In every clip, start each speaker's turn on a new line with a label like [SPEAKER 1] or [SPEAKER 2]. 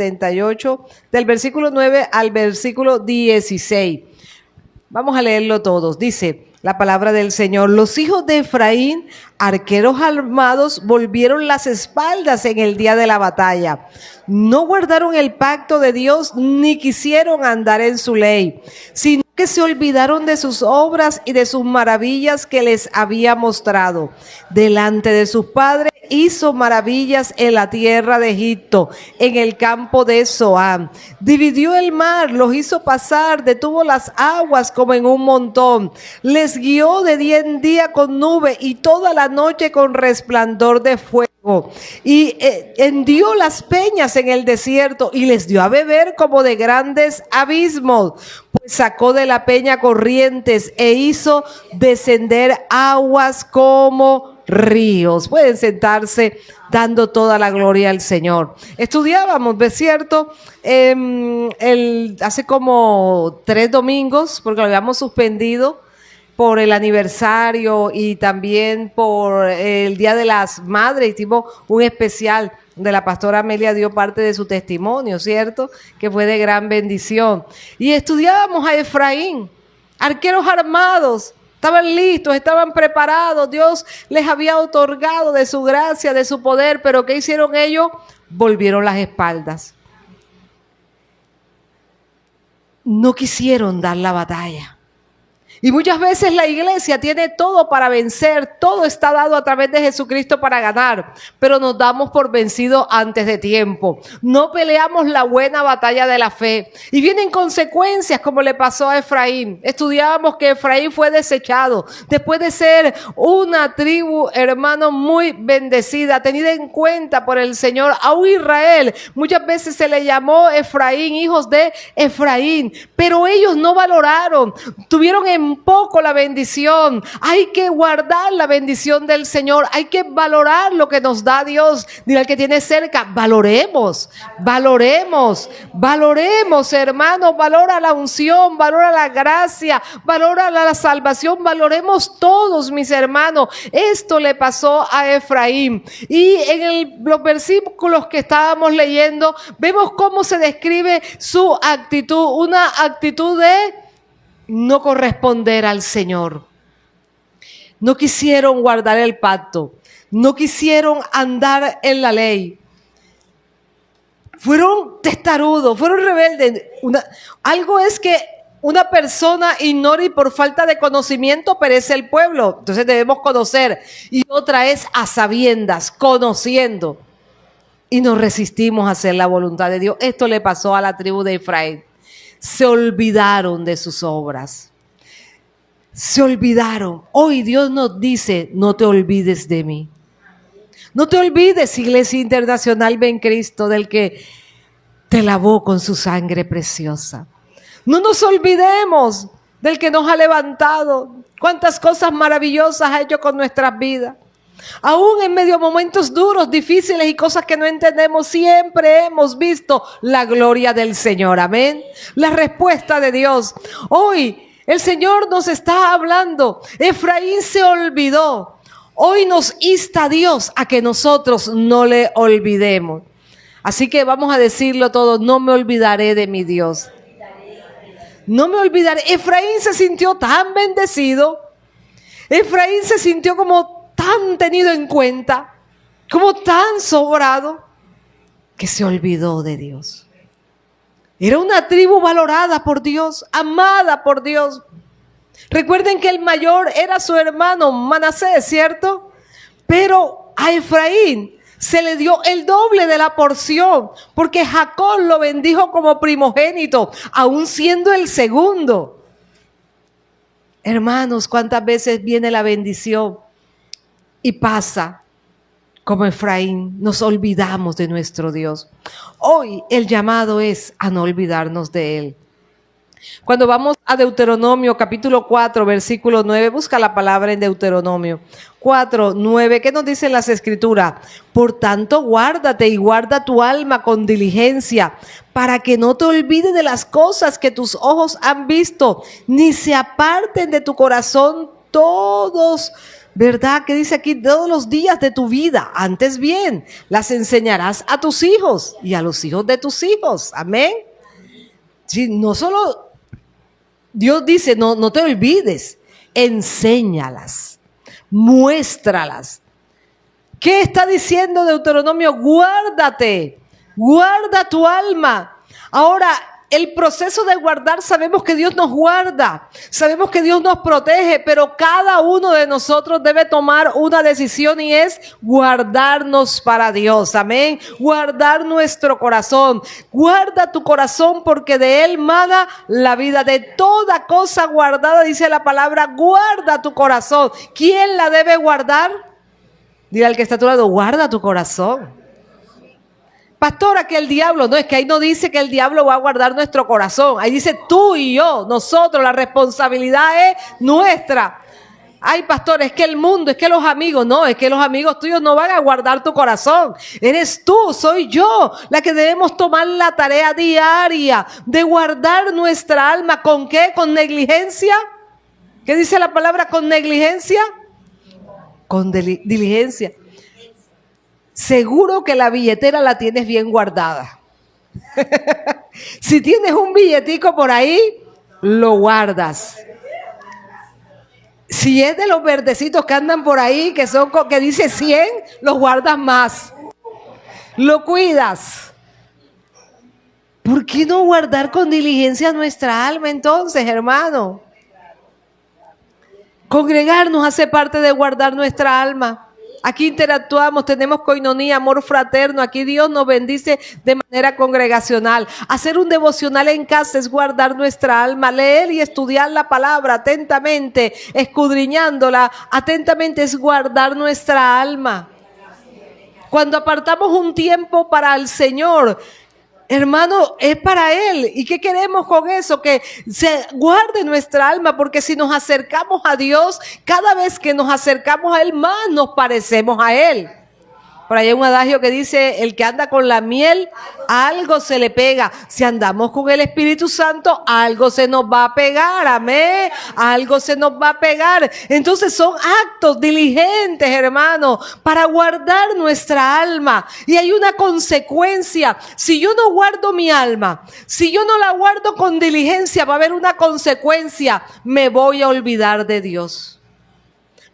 [SPEAKER 1] 78, del versículo 9 al versículo 16. Vamos a leerlo todos. Dice la palabra del Señor: los hijos de Efraín, arqueros armados, volvieron las espaldas en el día de la batalla. No guardaron el pacto de Dios, ni quisieron andar en su ley, sino que se olvidaron de sus obras y de sus maravillas que les había mostrado. Delante de sus padres hizo maravillas en la tierra de Egipto, en el campo de Zoán. Dividió el mar, los hizo pasar, detuvo las aguas como en un montón. Les guió de día en día con nube y toda la noche con resplandor de fuego. Y hendió las peñas en el desierto y les dio a beber como de grandes abismos. Pues sacó de la peña corrientes e hizo descender aguas como ríos. Pueden sentarse dando toda la gloria al Señor. Estudiábamos, ¿ves cierto? Hace como 3 domingos, porque lo habíamos suspendido por el aniversario y también por el Día de las Madres. Hicimos un especial donde la pastora Amelia dio parte de su testimonio, ¿cierto? Que fue de gran bendición. Y estudiábamos a Efraín, arqueros armados. Estaban listos, estaban preparados. Dios les había otorgado de su gracia, de su poder. Pero ¿qué hicieron ellos? Volvieron las espaldas. No quisieron dar la batalla. Y muchas veces la iglesia tiene todo para vencer, todo está dado a través de Jesucristo para ganar, pero nos damos por vencidos antes de tiempo. No peleamos la buena batalla de la fe y vienen consecuencias como le pasó a Efraín. Estudiábamos que Efraín fue desechado después de ser una tribu, hermano, muy bendecida, tenida en cuenta por el Señor. A Israel muchas veces se le llamó Efraín, hijos de Efraín, pero ellos no valoraron, tuvieron en poco la bendición. Hay que guardar la bendición del Señor, hay que valorar lo que nos da Dios. Dile al que tiene cerca: valoremos, hermano, valora la unción, valora la gracia, valora la salvación, valoremos todos, mis hermanos. Esto le pasó a Efraín. Y en los versículos que estábamos leyendo, vemos cómo se describe su actitud, una actitud de no corresponder al Señor. No quisieron guardar el pacto, no quisieron andar en la ley. Fueron testarudos, fueron rebeldes. Algo es que una persona ignora y por falta de conocimiento perece el pueblo. Entonces debemos conocer. Y otra es a sabiendas, conociendo. Y nos resistimos a hacer la voluntad de Dios. Esto le pasó a la tribu de Efraín. Se olvidaron de sus obras. Se olvidaron. Hoy Dios nos dice: no te olvides de mí. No te olvides, Iglesia Internacional Ven Cristo, del que te lavó con su sangre preciosa. No nos olvidemos del que nos ha levantado. Cuántas cosas maravillosas ha hecho con nuestras vidas. Aún en medio de momentos duros, difíciles y cosas que no entendemos, siempre hemos visto la gloria del Señor. Amén. La respuesta de Dios. Hoy el Señor nos está hablando. Efraín se olvidó. Hoy nos insta Dios a que nosotros no le olvidemos. Así que vamos a decirlo todo: no me olvidaré de mi Dios. No me olvidaré. Efraín se sintió tan bendecido. Efraín se sintió como tan tenido en cuenta, como tan sobrado, que se olvidó de Dios. Era una tribu valorada por Dios, amada por Dios. Recuerden que el mayor era su hermano Manasés, ¿cierto? Pero a Efraín se le dio el doble de la porción, porque Jacob lo bendijo como primogénito, aún siendo el segundo. Hermanos, ¿cuántas veces viene la bendición y pasa como Efraín? Nos olvidamos de nuestro Dios. Hoy el llamado es a no olvidarnos de Él. Cuando vamos a Deuteronomio capítulo 4, versículo 9, busca la palabra en Deuteronomio 4, 9, ¿qué nos dicen las Escrituras? Por tanto, guárdate y guarda tu alma con diligencia, para que no te olvides de las cosas que tus ojos han visto, ni se aparten de tu corazón todos ¿Verdad? Que dice aquí, todos los días de tu vida, antes bien, las enseñarás a tus hijos y a los hijos de tus hijos. Amén. Sí, no solo Dios dice, no te olvides, enséñalas, muéstralas. ¿Qué está diciendo Deuteronomio? Guárdate, guarda tu alma. Ahora, el proceso de guardar, sabemos que Dios nos guarda, sabemos que Dios nos protege, pero cada uno de nosotros debe tomar una decisión y es guardarnos para Dios, amén. Guardar nuestro corazón, guarda tu corazón porque de él mana la vida. De toda cosa guardada, dice la palabra, guarda tu corazón. ¿Quién la debe guardar? Dile al que está a tu lado, guarda tu corazón. Pastora, que el diablo, no, es que ahí no dice que el diablo va a guardar nuestro corazón. Ahí dice tú y yo, nosotros, la responsabilidad es nuestra. Ay, pastor, es que el mundo, es que los amigos, no, es que los amigos tuyos no van a guardar tu corazón. Eres tú, soy yo, la que debemos tomar la tarea diaria de guardar nuestra alma. ¿Con qué? ¿Con negligencia? ¿Qué dice la palabra con negligencia? Con diligencia. Seguro que la billetera la tienes bien guardada. Si tienes un billetico por ahí, lo guardas. Si es de los verdecitos que andan por ahí, que dice 100, los guardas más. Lo cuidas. ¿Por qué no guardar con diligencia nuestra alma entonces, hermano? Congregarnos hace parte de guardar nuestra alma. Aquí interactuamos, tenemos coinonía, amor fraterno. Aquí Dios nos bendice de manera congregacional. Hacer un devocional en casa es guardar nuestra alma. Leer y estudiar la palabra atentamente, escudriñándola atentamente, es guardar nuestra alma. Cuando apartamos un tiempo para el Señor, hermano, es para Él. ¿Y qué queremos con eso? Que se guarde nuestra alma, porque si nos acercamos a Dios, cada vez que nos acercamos a Él, más nos parecemos a Él. Por ahí hay un adagio que dice, el que anda con la miel, algo se le pega. Si andamos con el Espíritu Santo, algo se nos va a pegar, amén. Algo se nos va a pegar. Entonces son actos diligentes, hermano, para guardar nuestra alma. Y hay una consecuencia. Si yo no guardo mi alma, si yo no la guardo con diligencia, va a haber una consecuencia. Me voy a olvidar de Dios.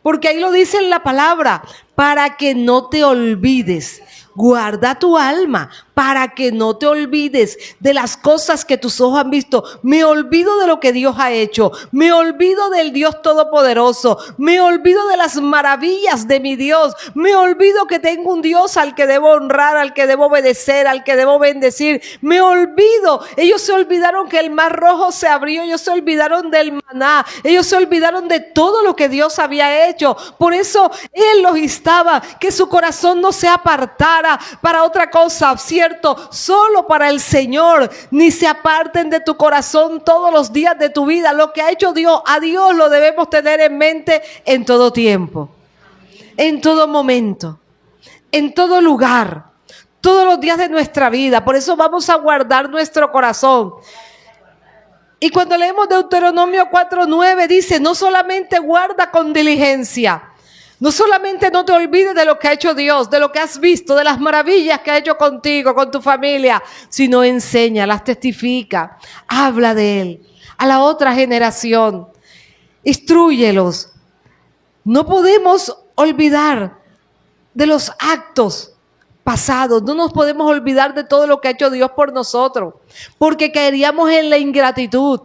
[SPEAKER 1] Porque ahí lo dice en la palabra, para que no te olvides. Guarda tu alma para que no te olvides de las cosas que tus ojos han visto. Me olvido de lo que Dios ha hecho. Me olvido del Dios Todopoderoso. Me olvido de las maravillas de mi Dios. Me olvido que tengo un Dios al que debo honrar, al que debo obedecer, al que debo bendecir. Me olvido. Ellos se olvidaron que el mar rojo se abrió. Ellos se olvidaron del maná. Ellos se olvidaron de todo lo que Dios había hecho. Por eso Él los instaba, que su corazón no se apartara para otra cosa, ¿cierto? Solo para el Señor. Ni se aparten de tu corazón todos los días de tu vida. Lo que ha hecho Dios, a Dios lo debemos tener en mente en todo tiempo, en todo momento, en todo lugar, todos los días de nuestra vida. Por eso vamos a guardar nuestro corazón. Y cuando leemos Deuteronomio 4:9 dice, no solamente guarda con diligencia, no solamente no te olvides de lo que ha hecho Dios, de lo que has visto, de las maravillas que ha hecho contigo, con tu familia, sino enseña, las testifica, habla de Él a la otra generación, instrúyelos. No podemos olvidar de los actos pasados, no nos podemos olvidar de todo lo que ha hecho Dios por nosotros, porque caeríamos en la ingratitud.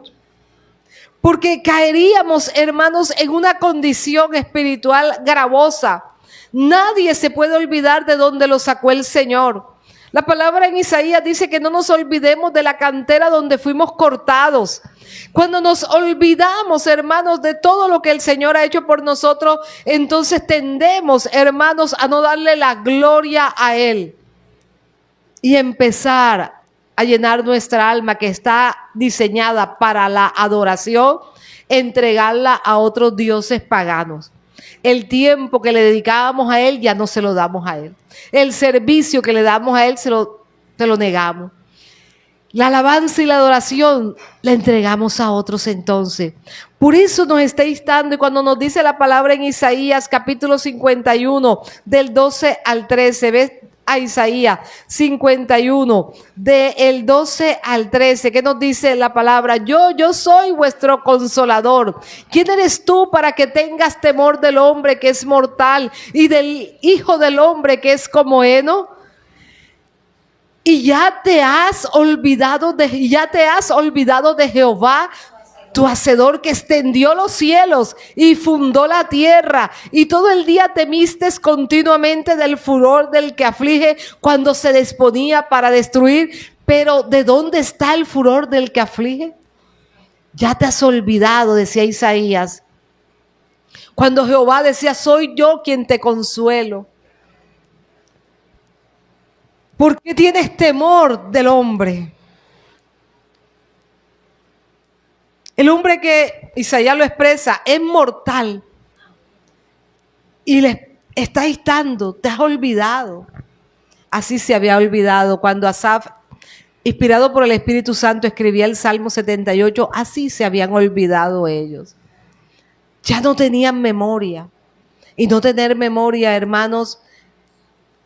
[SPEAKER 1] Porque caeríamos, hermanos, en una condición espiritual gravosa. Nadie se puede olvidar de dónde lo sacó el Señor. La palabra en Isaías dice que no nos olvidemos de la cantera donde fuimos cortados. Cuando nos olvidamos, hermanos, de todo lo que el Señor ha hecho por nosotros, entonces tendemos, hermanos, a no darle la gloria a Él. Y empezar a llenar nuestra alma, que está diseñada para la adoración, entregarla a otros dioses paganos. El tiempo que le dedicábamos a Él ya no se lo damos a Él. El servicio que le damos a Él se lo negamos. La alabanza y la adoración la entregamos a otros entonces. Por eso nos está instando, y cuando nos dice la palabra en Isaías capítulo 51, del 12 al 13, ¿ves? A Isaías 51, del 12 al 13, ¿qué nos dice la palabra? Yo soy vuestro consolador. ¿Quién eres tú para que tengas temor del hombre que es mortal y del hijo del hombre que es como heno? Y ya te has olvidado de Jehová, tu hacedor, que extendió los cielos y fundó la tierra, y todo el día temiste continuamente del furor del que aflige cuando se disponía para destruir. Pero ¿de dónde está el furor del que aflige? Ya te has olvidado, decía Isaías, cuando Jehová decía: soy yo quien te consuelo. ¿Por qué tienes temor del hombre? El hombre, que Isaías lo expresa, es mortal. Y le está instando: te has olvidado. Así se había olvidado cuando Asaf, inspirado por el Espíritu Santo, escribía el Salmo 78. Así se habían olvidado ellos. Ya no tenían memoria. Y no tener memoria, hermanos,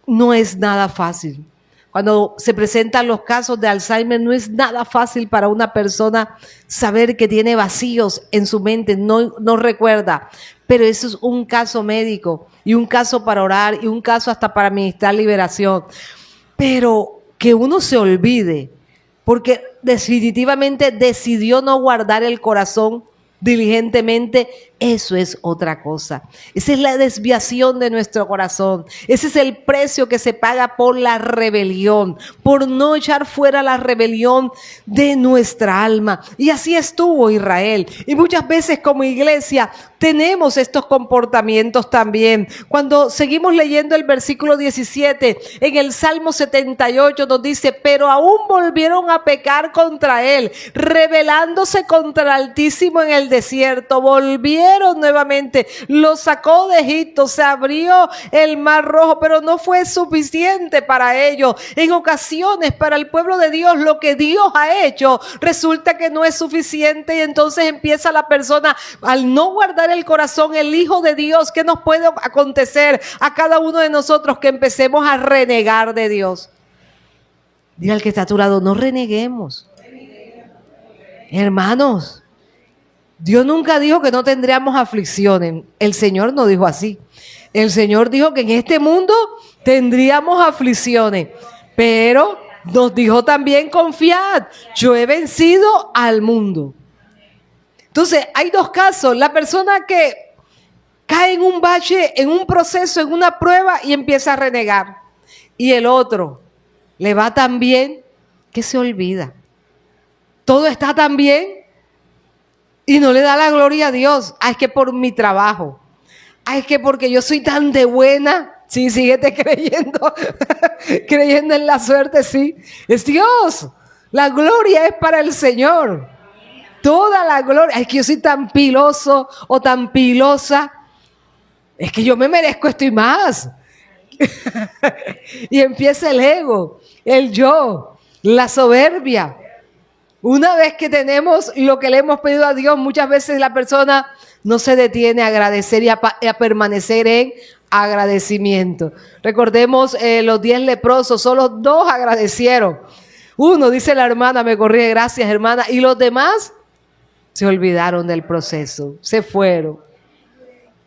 [SPEAKER 1] no es nada fácil. Cuando se presentan los casos de Alzheimer, no es nada fácil para una persona saber que tiene vacíos en su mente, no recuerda. Pero eso es un caso médico, y un caso para orar, y un caso hasta para ministrar liberación. Pero que uno se olvide, porque definitivamente decidió no guardar el corazón diligentemente, eso es otra cosa. Esa es la desviación de nuestro corazón. Ese es el precio que se paga por la rebelión, por no echar fuera la rebelión de nuestra alma. Y así estuvo Israel. Y muchas veces como iglesia tenemos estos comportamientos también. Cuando seguimos leyendo el versículo 17, en el Salmo 78 nos dice: pero aún volvieron a pecar contra él, rebelándose contra el Altísimo en el desierto. Volvieron nuevamente, lo sacó de Egipto, se abrió el mar rojo, pero no fue suficiente para ellos. En ocasiones, para el pueblo de Dios, lo que Dios ha hecho resulta que no es suficiente, y entonces empieza la persona, al no guardar el corazón, el Hijo de Dios. ¿Qué nos puede acontecer a cada uno de nosotros? Que empecemos a renegar de Dios. Dile al que está a tu lado: no reneguemos. Hermanos, Dios nunca dijo que no tendríamos aflicciones. El Señor no dijo así. El Señor dijo que en este mundo tendríamos aflicciones, pero nos dijo también: confiad, yo he vencido al mundo. Entonces hay dos casos: la persona que cae en un bache, en un proceso, en una prueba, y empieza a renegar, y el otro le va tan bien que se olvida. Todo está tan bien y no le da la gloria a Dios. Es que por mi trabajo. Es que porque yo soy tan de buena. Sí, síguete creyendo. Creyendo en la suerte, sí. Es Dios. La gloria es para el Señor. Toda la gloria. Es que yo soy tan piloso o tan pilosa. Es que yo me merezco esto y más. Y empieza el ego, el yo, la soberbia. Una vez que tenemos lo que le hemos pedido a Dios, muchas veces la persona no se detiene a agradecer y a permanecer en agradecimiento. Recordemos los 10 leprosos, solo 2 agradecieron. Uno, dice la hermana, me corrige, gracias hermana, y los demás se olvidaron del proceso, se fueron.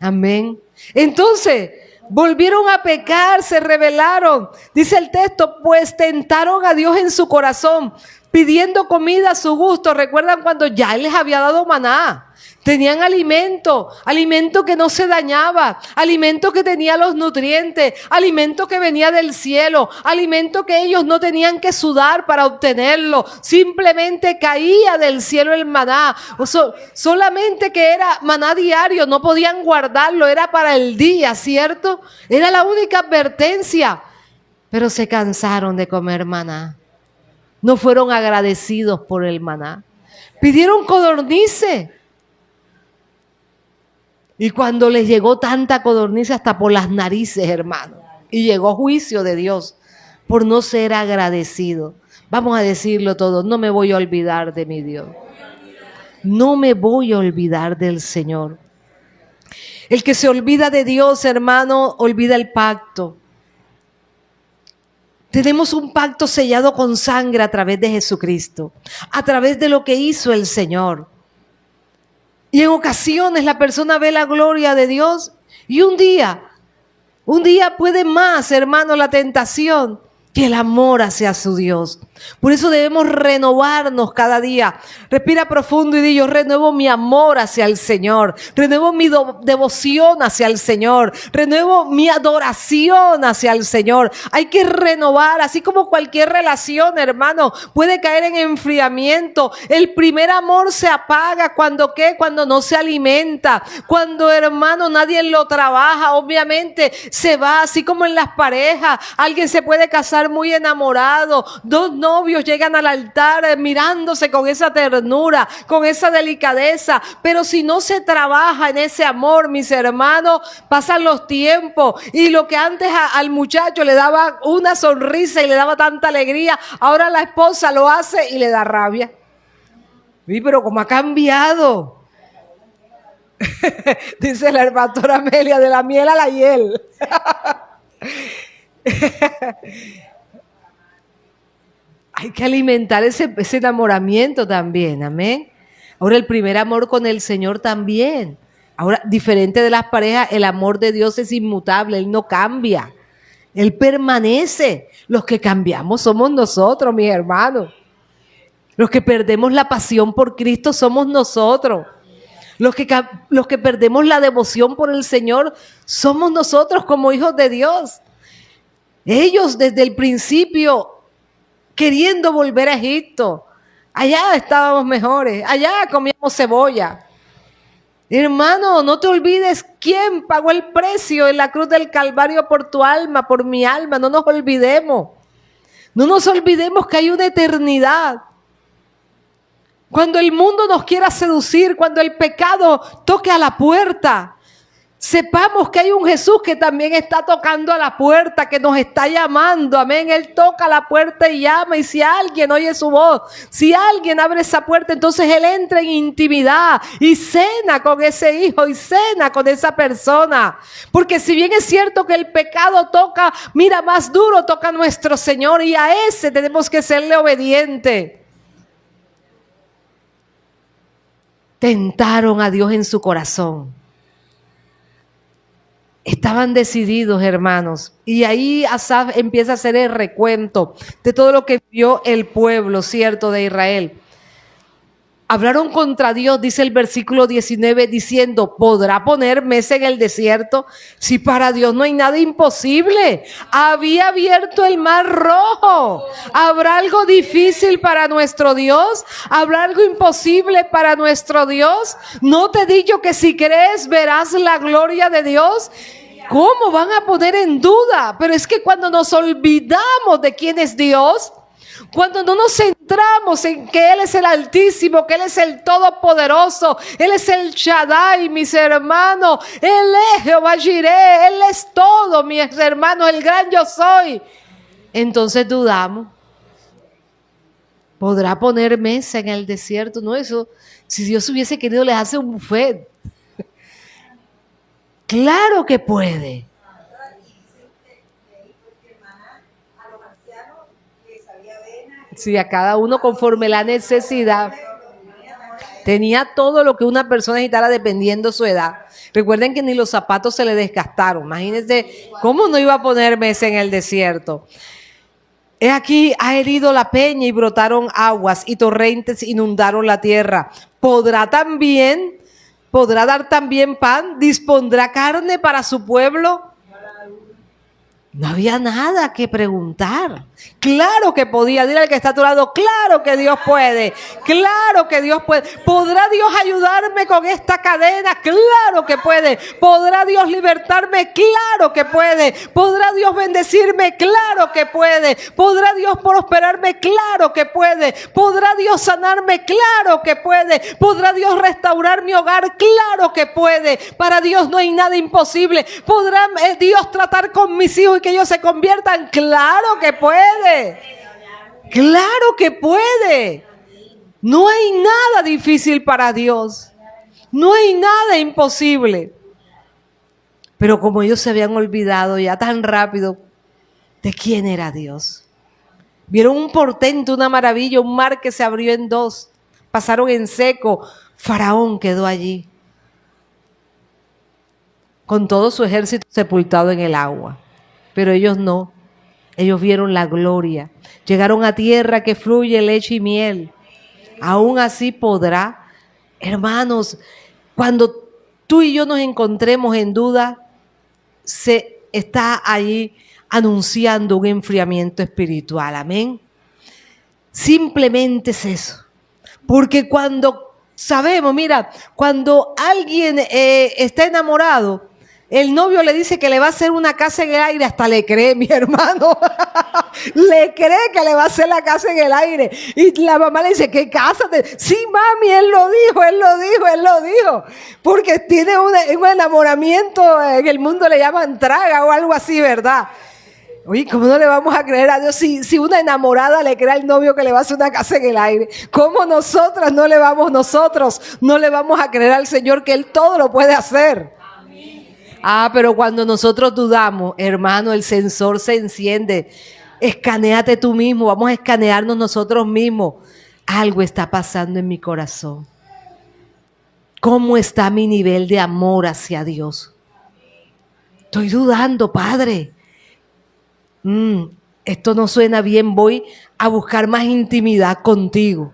[SPEAKER 1] Amén. Entonces, volvieron a pecar, se rebelaron. Dice el texto: pues tentaron a Dios en su corazón, pidiendo comida a su gusto. ¿Recuerdan cuando ya Él les había dado maná? Tenían alimento que no se dañaba, alimento que tenía los nutrientes, alimento que venía del cielo, alimento que ellos no tenían que sudar para obtenerlo, simplemente caía del cielo el maná. Solamente que era maná diario, no podían guardarlo, era para el día, ¿cierto? Era la única advertencia, pero se cansaron de comer maná. No fueron agradecidos por el maná. Pidieron codornices. Y cuando les llegó tanta codorniz hasta por las narices, hermano, y llegó juicio de Dios por no ser agradecido. Vamos a decirlo todo, no me voy a olvidar de mi Dios. No me voy a olvidar del Señor. El que se olvida de Dios, hermano, olvida el pacto. Tenemos un pacto sellado con sangre a través de Jesucristo, a través de lo que hizo el Señor. Y en ocasiones la persona ve la gloria de Dios y un día puede más, hermano, la tentación que el amor hacia su Dios. Por eso debemos renovarnos cada día. Respira profundo y di: yo renuevo mi amor hacia el Señor, renuevo mi devoción hacia el Señor, renuevo mi adoración hacia el Señor. Hay que renovar, así como cualquier relación, hermano, puede caer en enfriamiento. El primer amor se apaga cuando no se alimenta, cuando, hermano, nadie lo trabaja. Obviamente se va, así como en las parejas. Alguien se puede casar muy enamorado, dos novios llegan al altar mirándose con esa ternura, con esa delicadeza, pero si no se trabaja en ese amor, mis hermanos, pasan los tiempos y lo que antes al muchacho le daba una sonrisa y le daba tanta alegría, ahora la esposa lo hace y le da rabia. Sí, pero ¿cómo ha cambiado? Dice la pastora Amelia, de la miel a la hiel. Hay que alimentar ese enamoramiento también, amén. Ahora el primer amor con el Señor también. Ahora, diferente de las parejas, el amor de Dios es inmutable, Él no cambia. Él permanece. Los que cambiamos somos nosotros, mis hermanos. Los que perdemos la pasión por Cristo somos nosotros. Los que perdemos la devoción por el Señor somos nosotros como hijos de Dios. Ellos desde el principio queriendo volver a Egipto. Allá estábamos mejores, allá comíamos cebolla. Hermano, no te olvides quién pagó el precio en la cruz del Calvario por tu alma, por mi alma. No nos olvidemos. No nos olvidemos que hay una eternidad. Cuando el mundo nos quiera seducir, cuando el pecado toque a la puerta, sepamos que hay un Jesús que también está tocando a la puerta, que nos está llamando, amén. Él toca la puerta y llama, y si alguien oye su voz, si alguien abre esa puerta, entonces Él entra en intimidad y cena con ese hijo y cena con esa persona. Porque si bien es cierto que el pecado toca, mira, más duro toca a nuestro Señor, y a ese tenemos que serle obediente. Tentaron a Dios en su corazón. Estaban decididos, hermanos, y ahí Asaf empieza a hacer el recuento de todo lo que vio el pueblo, cierto, de Israel. Hablaron contra Dios, dice el versículo 19, diciendo: ¿podrá poner mesa en el desierto? Si para Dios no hay nada imposible. Había abierto el mar rojo. ¿Habrá algo difícil para nuestro Dios? ¿Habrá algo imposible para nuestro Dios? ¿No te he dicho que si crees verás la gloria de Dios? ¿Cómo van a poner en duda? Pero es que cuando nos olvidamos de quién es Dios, cuando no nos centramos en que Él es el Altísimo, que Él es el Todopoderoso, Él es el Shaddai, mis hermanos, Él es Jehová Jireh, Él es todo, mis hermanos, el gran yo soy, entonces dudamos. ¿Podrá poner mesa en el desierto? No, eso, si Dios hubiese querido, les hace un buffet. Claro que puede. Sí, a cada uno conforme la necesidad. Tenía todo lo que una persona necesitara dependiendo su edad. Recuerden que ni los zapatos se le desgastaron. Imagínense cómo no iba a poner mesa en el desierto. He aquí, ha herido la peña y brotaron aguas y torrentes inundaron la tierra. ¿Podrá dar también pan? ¿Dispondrá carne para su pueblo? No había nada que preguntar. Claro que podía. Dile al que está a tu lado: claro que Dios puede. Claro que Dios puede. ¿Podrá Dios ayudarme con esta cadena? Claro que puede. ¿Podrá Dios libertarme? Claro que puede. ¿Podrá Dios bendecirme? Claro que puede. ¿Podrá Dios prosperarme? Claro que puede. ¿Podrá Dios sanarme? Claro que puede. ¿Podrá Dios restaurar mi hogar? Claro que puede. Para Dios no hay nada imposible. ¿Podrá Dios tratar con mis hijos y que ellos se conviertan? Claro que puede. Claro que puede. No hay nada difícil para Dios. No hay nada imposible. Pero como ellos se habían olvidado ya tan rápido de quién era Dios. Vieron un portento, una maravilla, un mar que se abrió en dos. Pasaron en seco. Faraón quedó allí, con todo su ejército sepultado en el agua. Pero ellos no. Ellos vieron la gloria. Llegaron a tierra que fluye leche y miel. Aún así podrá. Hermanos, cuando tú y yo nos encontremos en duda, se está ahí anunciando un enfriamiento espiritual. Amén. Simplemente es eso. Porque cuando sabemos, mira, cuando alguien está enamorado, el novio le dice que le va a hacer una casa en el aire, hasta le cree, mi hermano. Le cree que le va a hacer la casa en el aire. Y la mamá le dice, ¿qué casa? Sí, mami, él lo dijo. Porque tiene un enamoramiento, en el mundo le llaman traga o algo así, ¿verdad? Oye, ¿cómo no le vamos a creer a Dios si una enamorada le cree al novio que le va a hacer una casa en el aire? ¿Cómo nosotros no le vamos a creer al Señor que Él todo lo puede hacer? Pero cuando nosotros dudamos, hermano, el sensor se enciende. Escanéate tú mismo, vamos a escanearnos nosotros mismos. Algo está pasando en mi corazón. ¿Cómo está mi nivel de amor hacia Dios? Estoy dudando, Padre. Esto no suena bien, voy a buscar más intimidad contigo.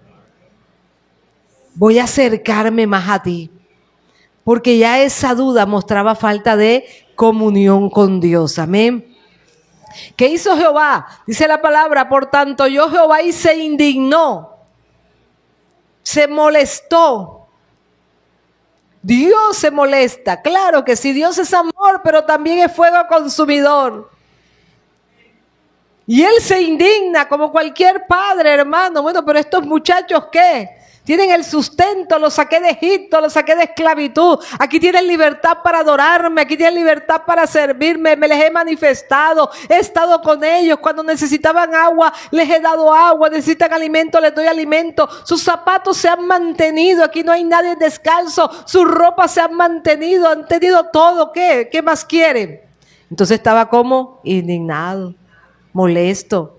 [SPEAKER 1] Voy a acercarme más a ti. Porque ya esa duda mostraba falta de comunión con Dios. Amén. ¿Qué hizo Jehová? Dice la palabra, por tanto yo Jehová y se indignó. Se molestó. Dios se molesta. Claro que sí, Dios es amor, pero también es fuego consumidor. Y Él se indigna como cualquier padre, hermano. Bueno, pero estos muchachos, ¿qué? Tienen el sustento, los saqué de Egipto, los saqué de esclavitud. Aquí tienen libertad para adorarme, aquí tienen libertad para servirme. Me les he manifestado, he estado con ellos. Cuando necesitaban agua, les he dado agua. Necesitan alimento, les doy alimento. Sus zapatos se han mantenido, aquí no hay nadie descalzo. Sus ropas se han mantenido, han tenido todo. ¿Qué? ¿Qué más quieren? Entonces estaba como indignado, molesto.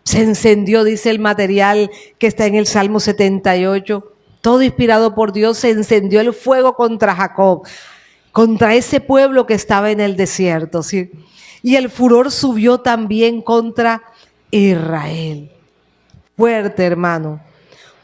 [SPEAKER 1] Se encendió, dice el material que está en el Salmo 78. Todo inspirado por Dios, se encendió el fuego contra Jacob, contra ese pueblo que estaba en el desierto, ¿sí? Y el furor subió también contra Israel. Fuerte, hermano.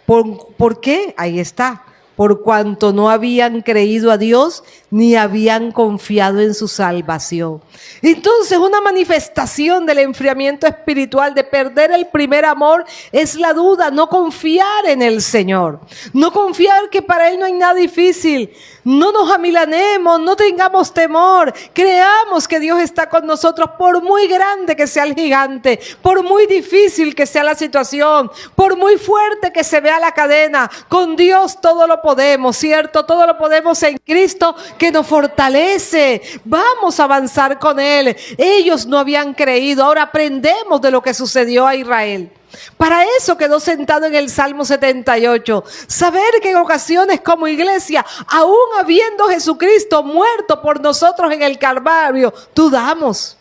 [SPEAKER 1] ¿Por qué? Ahí está. Por cuanto no habían creído a Dios ni habían confiado en su salvación. Entonces, una manifestación del enfriamiento espiritual, de perder el primer amor, es la duda, no confiar en el Señor. No confiar que para Él no hay nada difícil. No nos amilanemos, no tengamos temor. Creamos que Dios está con nosotros, por muy grande que sea el gigante, por muy difícil que sea la situación, por muy fuerte que se vea la cadena. Con Dios todo lo podemos, ¿cierto? Todo lo podemos en Cristo que nos fortalece. Vamos a avanzar con Él. Ellos no habían creído. Ahora aprendemos de lo que sucedió a Israel. Para eso quedó sentado en el Salmo 78. Saber que en ocasiones como iglesia, aún habiendo Jesucristo muerto por nosotros en el Calvario, dudamos.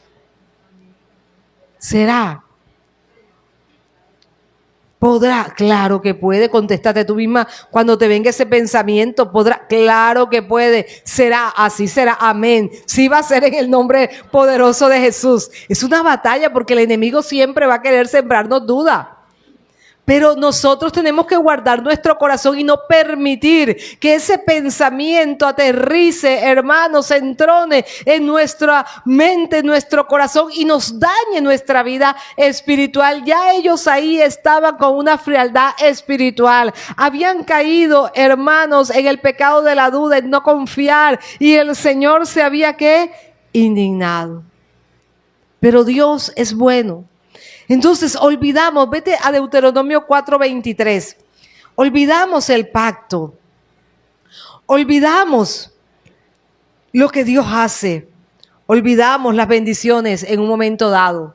[SPEAKER 1] ¿Será? ¿Podrá? Claro que puede. Contéstate tú misma cuando te venga ese pensamiento. ¿Podrá? Claro que puede. Será, así será. Amén. Sí va a ser en el nombre poderoso de Jesús. Es una batalla porque el enemigo siempre va a querer sembrarnos duda. Pero nosotros tenemos que guardar nuestro corazón y no permitir que ese pensamiento aterrice, hermanos, se entrone en nuestra mente, en nuestro corazón y nos dañe nuestra vida espiritual. Ya ellos ahí estaban con una frialdad espiritual. Habían caído, hermanos, en el pecado de la duda, en no confiar. Y el Señor se había indignado. Pero Dios es bueno. Entonces olvidamos, vete a Deuteronomio 4:23, olvidamos el pacto, olvidamos lo que Dios hace, olvidamos las bendiciones en un momento dado.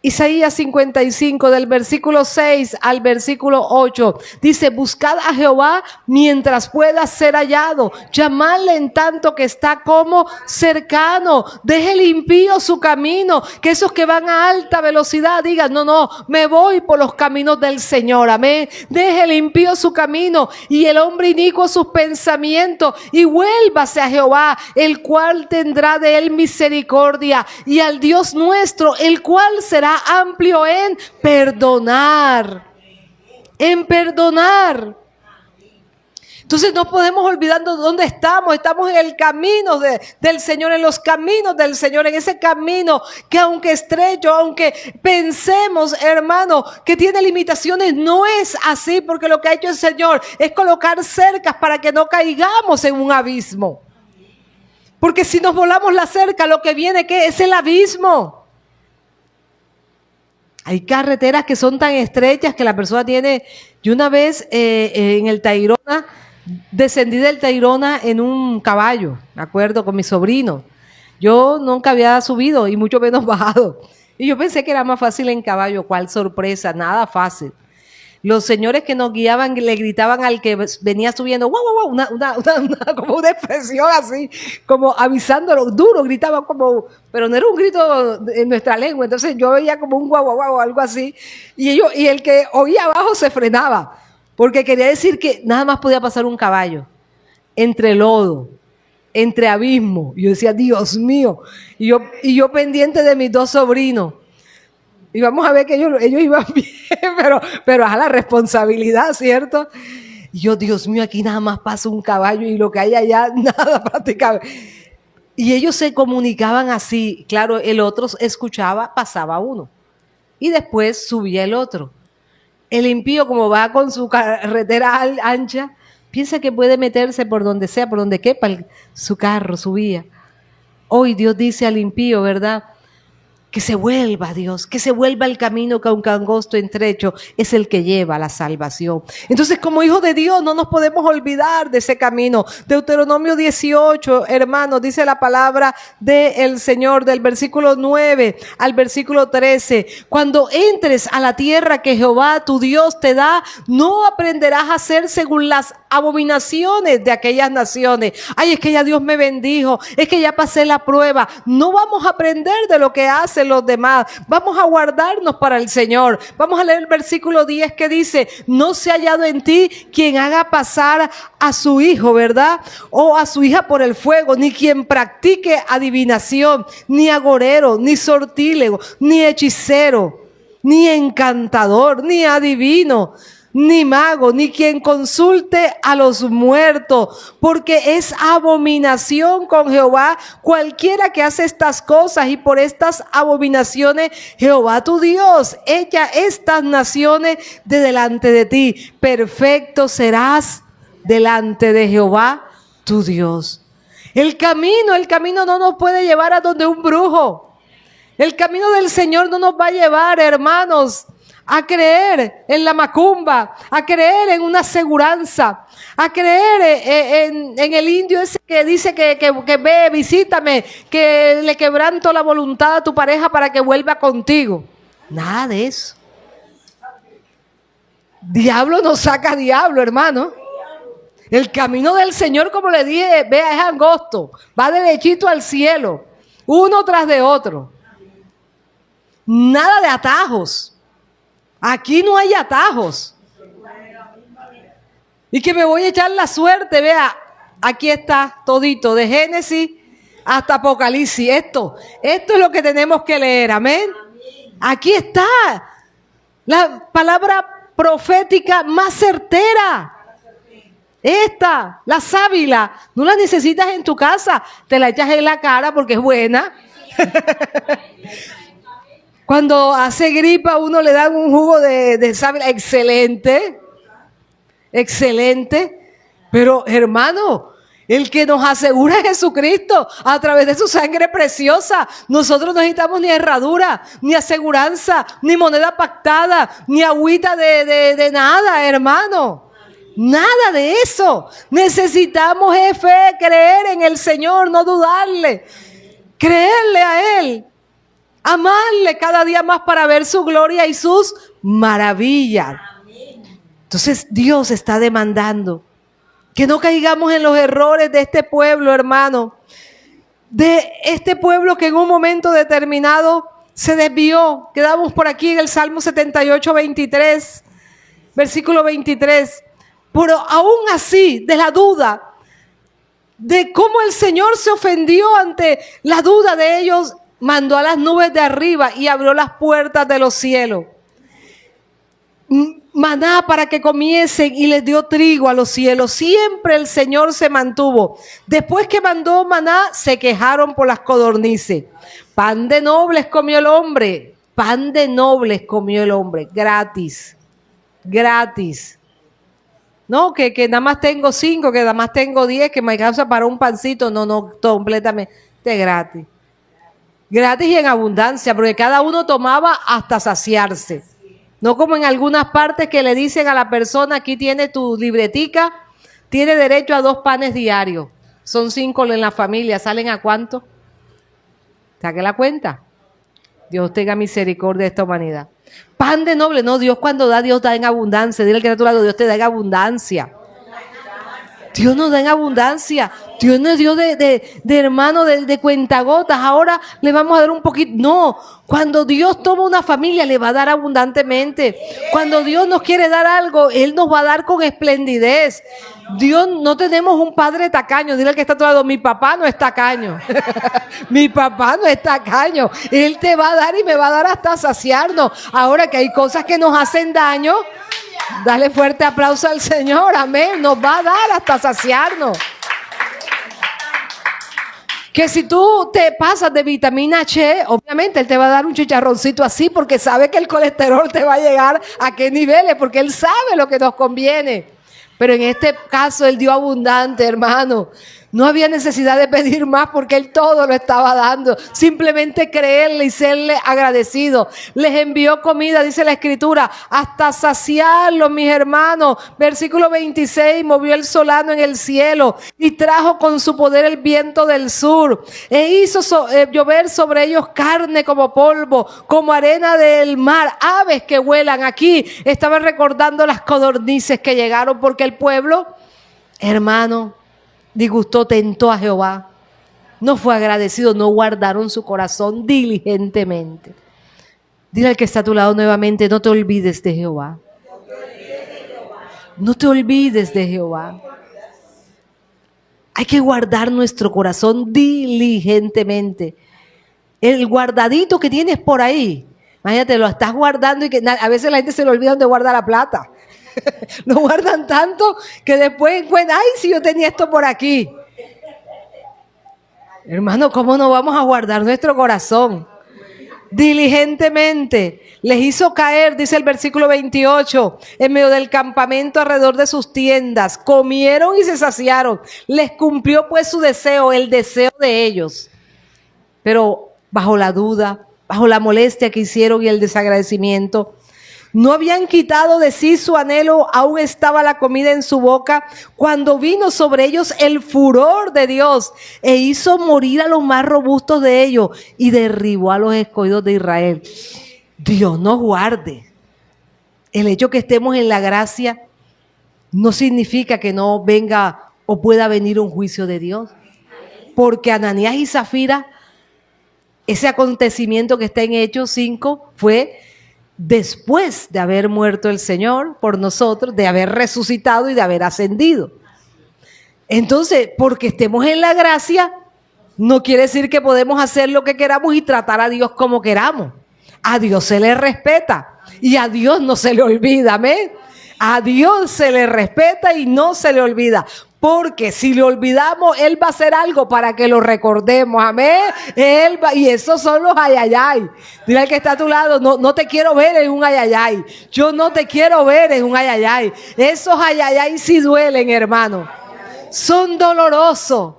[SPEAKER 1] Isaías 55, del versículo 6 al versículo 8, dice: buscad a Jehová mientras pueda ser hallado, llamadle en tanto que está como cercano. Deje el impío su camino, que esos que van a alta velocidad digan: no, me voy por los caminos del Señor, amén. Deje el impío su camino y el hombre inicuo sus pensamientos, y vuélvase a Jehová, el cual tendrá de él misericordia, y al Dios nuestro, el cual será amplio en perdonar. En perdonar. Entonces no podemos olvidar dónde estamos. Estamos en el camino del Señor, en los caminos del Señor, en ese camino que aunque estrecho, aunque pensemos, hermano, que tiene limitaciones, no es así, porque lo que ha hecho el Señor es colocar cercas para que no caigamos en un abismo. Porque si nos volamos la cerca, lo que viene, ¿qué? Es el abismo. Hay carreteras que son tan estrechas que la persona tiene. Yo una vez en el Tayrona, descendí del Tayrona en un caballo, me acuerdo, con mi sobrino. Yo nunca había subido y mucho menos bajado. Y yo pensé que era más fácil en caballo. ¿Cuál sorpresa? Nada fácil. Los señores que nos guiaban le gritaban al que venía subiendo, guau, guau, guau, como una expresión así, como avisándolo, duro, gritaban como, pero no era un grito en nuestra lengua. Entonces yo veía como un guau, guau, guau, algo así, y el que oía abajo se frenaba, porque quería decir que nada más podía pasar un caballo, entre lodo, entre abismo. Y yo decía: Dios mío, y yo pendiente de mis dos sobrinos. Y vamos a ver que ellos iban bien, pero a la responsabilidad, ¿cierto? Y yo: Dios mío, aquí nada más pasa un caballo y lo que hay allá, nada prácticamente. Y ellos se comunicaban así. Claro, el otro escuchaba, pasaba uno. Y después subía el otro. El impío, como va con su carretera ancha, piensa que puede meterse por donde sea, por donde quepa su carro, su vía. Hoy Dios dice al impío, ¿verdad?, que se vuelva, Dios, que se vuelva el camino, que aunque angosto estrecho es el que lleva a la salvación. Entonces, como hijos de Dios, no nos podemos olvidar de ese camino. Deuteronomio 18, hermanos, dice la palabra del Señor, del versículo 9 al versículo 13. Cuando entres a la tierra que Jehová tu Dios te da, no aprenderás a hacer según las abominaciones de aquellas naciones. Ay, es que ya Dios me bendijo, es que ya pasé la prueba. No vamos a aprender de lo que hacen los demás, vamos a guardarnos para el Señor. Vamos a leer el versículo 10 que dice: no se ha hallado en ti quien haga pasar a su hijo, ¿verdad?, o a su hija por el fuego, ni quien practique adivinación, ni agorero, ni sortílego, ni hechicero, ni encantador, ni adivino, ni mago, ni quien consulte a los muertos, porque es abominación con Jehová cualquiera que hace estas cosas, y por estas abominaciones Jehová tu Dios echa estas naciones de delante de ti. Perfecto serás delante de Jehová tu Dios. El camino no nos puede llevar a donde un brujo. El camino del Señor no nos va a llevar, hermanos, a creer en la macumba, a creer en una aseguranza, a creer en el indio ese que dice que ve, visítame, que le quebranto la voluntad a tu pareja para que vuelva contigo. Nada de eso. Diablo no saca diablo, hermano. El camino del Señor, como le dije, vea, es angosto, va derechito al cielo, uno tras de otro. Nada de atajos. Aquí no hay atajos. Y que me voy a echar la suerte, vea, aquí está todito, de Génesis hasta Apocalipsis. Esto es lo que tenemos que leer, amén. Aquí está la palabra profética más certera. Esta, la sábila, no la necesitas en tu casa, te la echas en la cara porque es buena. Cuando hace gripa, uno le dan un jugo de sábila, excelente, excelente. Pero hermano, el que nos asegura es Jesucristo a través de su sangre preciosa. Nosotros no necesitamos ni herradura, ni aseguranza, ni moneda pactada, ni agüita de nada, hermano. Nada de eso. Necesitamos fe, creer en el Señor, no dudarle, creerle a Él. Amarle cada día más para ver su gloria y sus maravillas. Entonces Dios está demandando que no caigamos en los errores de este pueblo, hermano. De este pueblo que en un momento determinado se desvió. Quedamos por aquí en el Salmo 78, 23, versículo 23. Pero aún así, de la duda, de cómo el Señor se ofendió ante la duda de ellos, mandó a las nubes de arriba y abrió las puertas de los cielos. Maná para que comiesen y les dio trigo a los cielos. Siempre el Señor se mantuvo. Después que mandó maná, se quejaron por las codornices. Pan de nobles comió el hombre. Pan de nobles comió el hombre. Gratis. Gratis. No, que nada más tengo 5, que nada más tengo 10, que me alcanza para un pancito. No, completamente gratis. Gratis y en abundancia, porque cada uno tomaba hasta saciarse. No como en algunas partes que le dicen a la persona, aquí tiene tu libretica, tiene derecho a 2 panes diarios. Son 5 en la familia, ¿salen a cuánto? Saque la cuenta. Dios tenga misericordia de esta humanidad. Pan de noble, no, Dios cuando da, Dios da en abundancia. Dile al que está a tu lado, Dios te da en abundancia. Dios nos da en abundancia. Dios no es Dios de hermano, de cuentagotas. Ahora le vamos a dar un poquito. No, cuando Dios toma una familia le va a dar abundantemente. Cuando Dios nos quiere dar algo, Él nos va a dar con esplendidez. Dios, no tenemos un padre tacaño. Dile al que está a tu lado, mi papá no es tacaño. Mi papá no es tacaño. Él te va a dar y me va a dar hasta saciarnos. Ahora que hay cosas que nos hacen daño, dale fuerte aplauso al Señor, amén. Nos va a dar hasta saciarnos. Que si tú te pasas de vitamina H, obviamente Él te va a dar un chicharroncito así porque sabe que el colesterol te va a llegar a qué niveles, porque Él sabe lo que nos conviene. Pero en este caso Él dio abundante, hermano. No había necesidad de pedir más porque Él todo lo estaba dando. Simplemente creerle y serle agradecido. Les envió comida, dice la Escritura, hasta saciarlos, mis hermanos. Versículo 26, movió el solano en el cielo y trajo con su poder el viento del sur. E hizo llover sobre ellos carne como polvo, como arena del mar, aves que vuelan. Aquí estaban recordando las codornices que llegaron porque el pueblo, hermano, disgustó, tentó a Jehová. No fue agradecido, no guardaron su corazón diligentemente. Dile al que está a tu lado nuevamente, no te olvides de Jehová. No te olvides de Jehová. Hay que guardar nuestro corazón diligentemente. El guardadito que tienes por ahí, imagínate, lo estás guardando y que a veces la gente se le olvida dónde guarda la plata. Lo guardan tanto que después encuentran, ay, si yo tenía esto por aquí. Hermano, ¿cómo no vamos a guardar nuestro corazón? Diligentemente les hizo caer, dice el versículo 28, en medio del campamento alrededor de sus tiendas. Comieron y se saciaron. Les cumplió pues su deseo, el deseo de ellos. Pero bajo la duda, bajo la molestia que hicieron y el desagradecimiento, no habían quitado de sí su anhelo, aún estaba la comida en su boca, cuando vino sobre ellos el furor de Dios e hizo morir a los más robustos de ellos y derribó a los escogidos de Israel. Dios nos guarde. El hecho que estemos en la gracia no significa que no venga o pueda venir un juicio de Dios. Porque Ananías y Zafira, ese acontecimiento que está en Hechos 5 fue después de haber muerto el Señor por nosotros, de haber resucitado y de haber ascendido. Entonces, porque estemos en la gracia, no quiere decir que podemos hacer lo que queramos y tratar a Dios como queramos. A Dios se le respeta y a Dios no se le olvida, amén. A Dios se le respeta y no se le olvida. Porque si le olvidamos, Él va a hacer algo para que lo recordemos, amén. Y esos son los ayayay. Dile al que está a tu lado, no te quiero ver en un ayayay. Yo no te quiero ver en un ayayay. Esos ayayay sí duelen, hermano. Son dolorosos.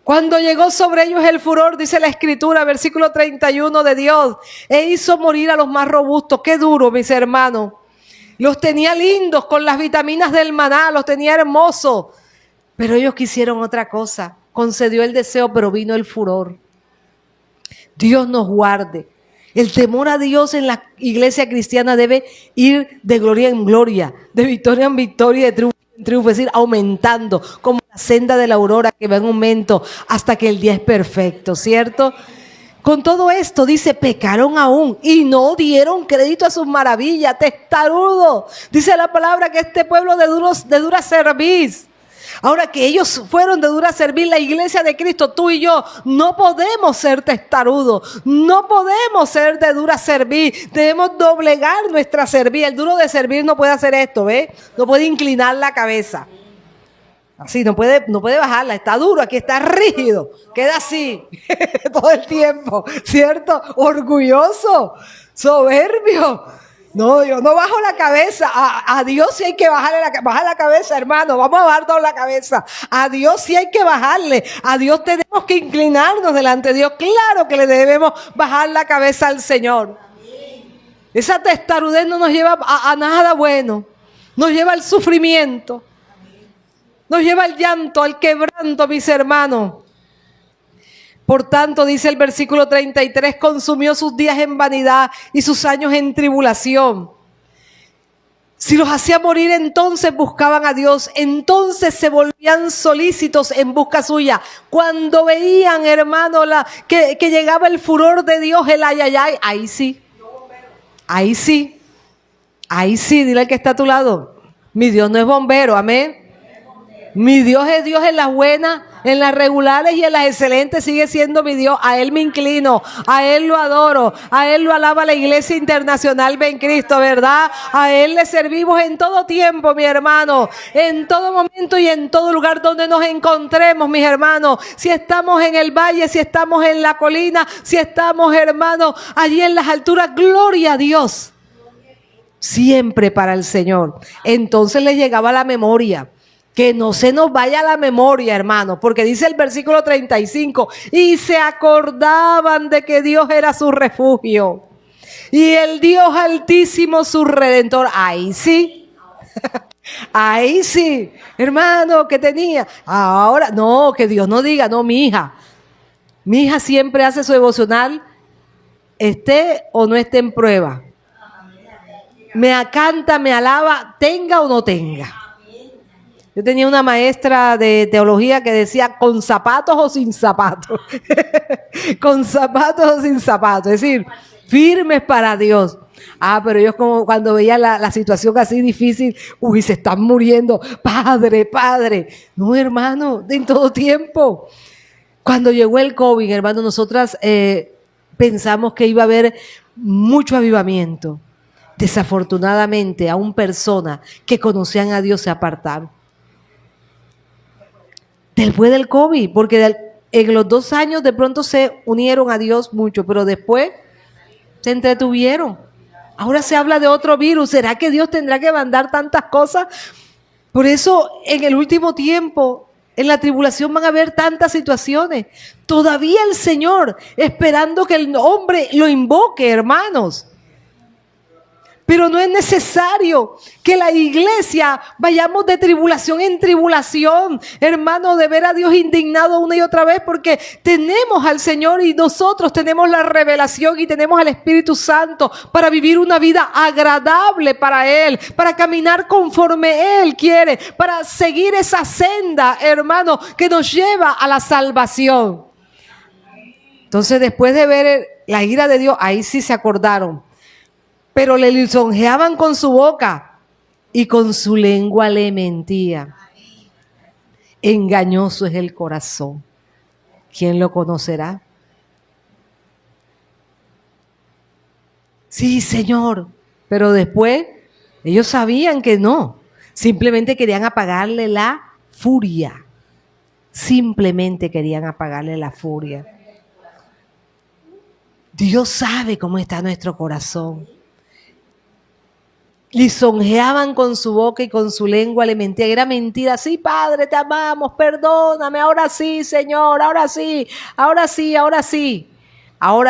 [SPEAKER 1] Cuando llegó sobre ellos el furor, dice la Escritura, versículo 31 de Dios, e hizo morir a los más robustos. Qué duro, mis hermanos. Los tenía lindos con las vitaminas del maná, los tenía hermosos. Pero ellos quisieron otra cosa. Concedió el deseo, pero vino el furor. Dios nos guarde. El temor a Dios en la iglesia cristiana debe ir de gloria en gloria, de victoria en victoria, de triunfo en triunfo, es decir, aumentando como la senda de la aurora que va en aumento hasta que el día es perfecto, ¿cierto? Con todo esto, dice, pecaron aún y no dieron crédito a sus maravillas, testarudo. Dice la palabra que este pueblo de dura cerviz. Ahora que ellos fueron de dura cerviz, la iglesia de Cristo, tú y yo, no podemos ser testarudos, no podemos ser de dura cerviz, debemos doblegar nuestra cerviz. El duro de cerviz no puede hacer esto, ¿ves? No puede inclinar la cabeza. Así, no puede bajarla, está duro, aquí está rígido, queda así todo el tiempo, ¿cierto? Orgulloso, soberbio. No, yo no bajo la cabeza. A Dios sí hay que bajar la cabeza, hermano. Vamos a bajar toda la cabeza. A Dios sí hay que bajarle. A Dios tenemos que inclinarnos delante de Dios. Claro que le debemos bajar la cabeza al Señor. Esa testarudez no nos lleva a nada bueno. Nos lleva al sufrimiento. Nos lleva al llanto, al quebranto, mis hermanos. Por tanto, dice el versículo 33, consumió sus días en vanidad y sus años en tribulación. Si los hacía morir, entonces buscaban a Dios, entonces se volvían solícitos en busca suya. Cuando veían, hermano, que llegaba el furor de Dios, el ayayay, ahí sí, dile al que está a tu lado, mi Dios no es bombero, amén. Mi Dios es Dios en las buenas, en las regulares y en las excelentes sigue siendo mi Dios. A Él me inclino, a Él lo adoro, a Él lo alaba la Iglesia Internacional Ven Cristo, ¿verdad? A Él le servimos en todo tiempo, mi hermano, en todo momento y en todo lugar donde nos encontremos, mis hermanos. Si estamos en el valle, si estamos en la colina, si estamos, hermanos, allí en las alturas, gloria a Dios. Siempre para el Señor. Entonces le llegaba la memoria. Que no se nos vaya la memoria, hermano, porque dice el versículo 35, y se acordaban de que Dios era su refugio y el Dios altísimo su redentor. Ahí sí, ahí sí, hermano, que tenía. Ahora, no, que Dios no diga, no, mi hija siempre hace su devocional, esté o no esté en prueba. Me canta, me alaba, tenga o no tenga. Yo tenía una maestra de teología que decía con zapatos o sin zapatos. Con zapatos o sin zapatos. Es decir, firmes para Dios. Pero ellos como cuando veían la situación así difícil, se están muriendo. Padre. No, hermano, en todo tiempo. Cuando llegó el COVID, hermano, nosotras pensamos que iba a haber mucho avivamiento. Desafortunadamente, aún personas que conocían a Dios se apartaron. Después del COVID, porque en los 2 años de pronto se unieron a Dios mucho, pero después se entretuvieron. Ahora se habla de otro virus. ¿Será que Dios tendrá que mandar tantas cosas? Por eso en el último tiempo, en la tribulación van a haber tantas situaciones. Todavía el Señor esperando que el hombre lo invoque, hermanos. Pero no es necesario que la iglesia vayamos de tribulación en tribulación, hermano, de ver a Dios indignado una y otra vez, porque tenemos al Señor y nosotros tenemos la revelación y tenemos al Espíritu Santo para vivir una vida agradable para Él, para caminar conforme Él quiere, para seguir esa senda, hermano, que nos lleva a la salvación. Entonces, después de ver la ira de Dios, ahí sí se acordaron. Pero le lisonjeaban con su boca y con su lengua le mentía. Engañoso es el corazón. ¿Quién lo conocerá? Sí, Señor. Pero después ellos sabían que no. Simplemente querían apagarle la furia. Simplemente querían apagarle la furia. Dios sabe cómo está nuestro corazón. Lisonjeaban con su boca y con su lengua le mentían. Era mentira. Sí, Padre, te amamos, perdóname. Ahora sí, Señor, ahora sí. Ahora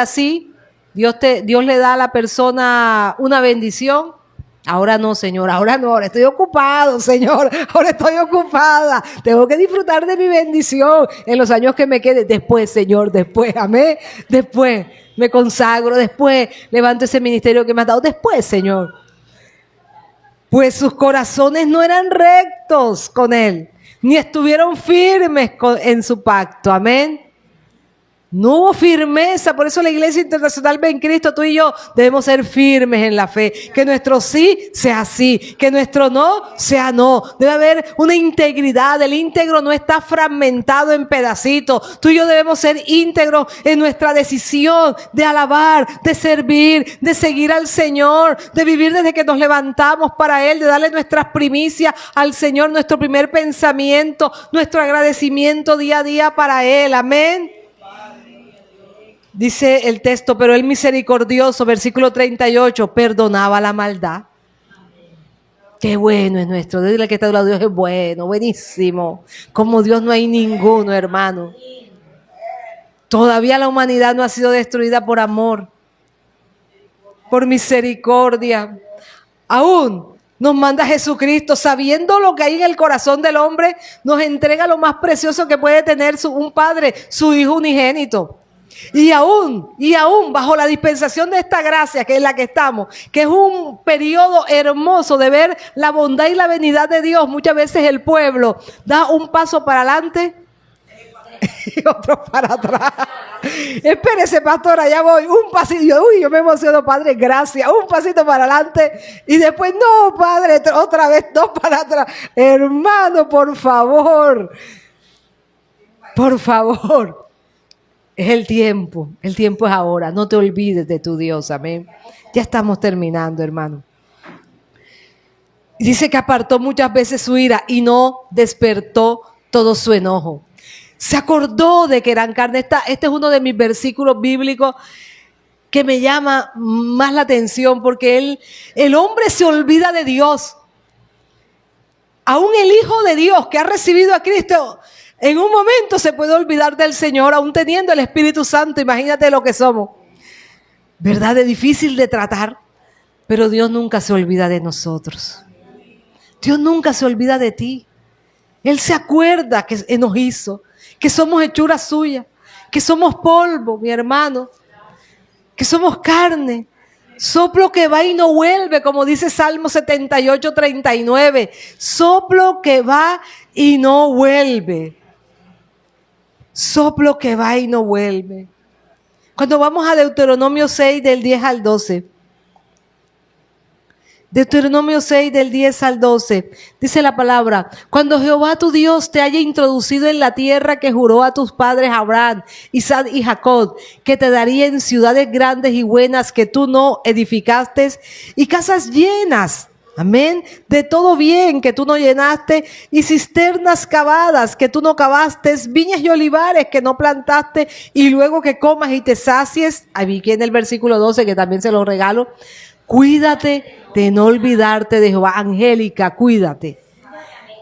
[SPEAKER 1] sí, Dios le da a la persona una bendición Ahora no, Señor, ahora no, ahora estoy ocupado, Señor, ahora estoy ocupada. Tengo que disfrutar de mi bendición en los años que me queden. Después, Señor, después, amén. Después me consagro, después levanto ese ministerio que me has dado. Después, Señor. Pues sus corazones no eran rectos con Él, ni estuvieron firmes en su pacto, amén. No hubo firmeza, por eso la Iglesia Internacional Ven Cristo, tú y yo debemos ser firmes en la fe. Que nuestro sí sea sí, que nuestro no sea no. Debe haber una integridad, el íntegro no está fragmentado en pedacitos. Tú y yo debemos ser íntegros en nuestra decisión de alabar, de servir, de seguir al Señor, de vivir desde que nos levantamos para Él, de darle nuestras primicias al Señor, nuestro primer pensamiento, nuestro agradecimiento día a día para Él, amén. Dice el texto, pero el misericordioso, versículo 38, perdonaba la maldad. Qué bueno es nuestro. Dile que está de lado, Dios es bueno, buenísimo. Como Dios no hay ninguno, hermano. Todavía la humanidad no ha sido destruida por amor, por misericordia. Aún nos manda Jesucristo, sabiendo lo que hay en el corazón del hombre, nos entrega lo más precioso que puede tener un padre, su hijo unigénito. Y aún bajo la dispensación de esta gracia que es la que estamos, que es un periodo hermoso de ver la bondad y la benignidad de Dios, muchas veces el pueblo da un paso para adelante y otro para atrás. Espérese, pastora, ya voy, un pasito, yo me emociono, padre, gracias, un pasito para adelante y después, no, padre, otra vez, dos para atrás. Hermano, por favor, es el tiempo es ahora, no te olvides de tu Dios, amén. Ya estamos terminando, hermano. Dice que apartó muchas veces su ira y no despertó todo su enojo. Se acordó de que eran carne. Este es uno de mis versículos bíblicos que me llama más la atención porque el hombre se olvida de Dios. Aún el Hijo de Dios que ha recibido a Cristo, en un momento se puede olvidar del Señor, aún teniendo el Espíritu Santo. Imagínate lo que somos. ¿Verdad? Es difícil de tratar, pero Dios nunca se olvida de nosotros. Dios nunca se olvida de ti. Él se acuerda que nos hizo, que somos hechura suya, que somos polvo, mi hermano, que somos carne. Soplo que va y no vuelve, como dice Salmo 78, 39. Soplo que va y no vuelve. Soplo que va y no vuelve. Cuando vamos a Deuteronomio 6 del 10 al 12. Deuteronomio 6 del 10 al 12. Dice la palabra: cuando Jehová tu Dios te haya introducido en la tierra que juró a tus padres Abraham, Isaac y Jacob, que te daría en ciudades grandes y buenas que tú no edificaste, y casas llenas, amén, de todo bien que tú no llenaste, y cisternas cavadas que tú no cavaste, viñas y olivares que no plantaste, y luego que comas y te sacies. Aquí en el versículo 12, que también se lo regalo. Cuídate de no olvidarte de Jehová. Angélica, cuídate.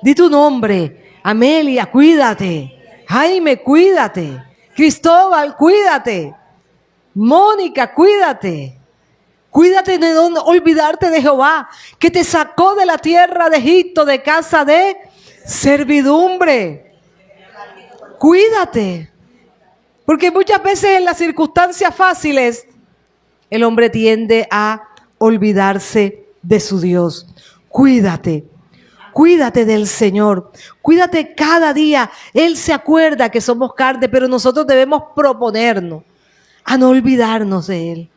[SPEAKER 1] Di tu nombre. Amelia, cuídate. Jaime, cuídate. Cristóbal, cuídate. Mónica, cuídate. Cuídate de no olvidarte de Jehová, que te sacó de la tierra de Egipto, de casa de servidumbre. Cuídate. Porque muchas veces en las circunstancias fáciles, el hombre tiende a olvidarse de su Dios. Cuídate. Cuídate del Señor. Cuídate cada día. Él se acuerda que somos carne, pero nosotros debemos proponernos a no olvidarnos de Él.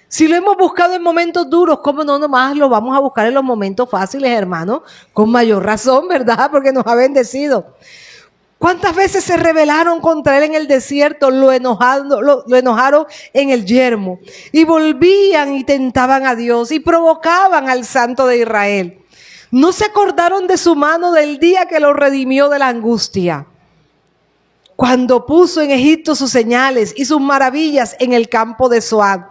[SPEAKER 1] Si lo hemos buscado en momentos duros, ¿cómo no nomás lo vamos a buscar en los momentos fáciles, hermano? Con mayor razón, ¿verdad? Porque nos ha bendecido. ¿Cuántas veces se rebelaron contra Él en el desierto? Lo enojaron en el yermo. Y volvían y tentaban a Dios y provocaban al Santo de Israel. No se acordaron de su mano del día que lo redimió de la angustia, cuando puso en Egipto sus señales y sus maravillas en el campo de Zoán.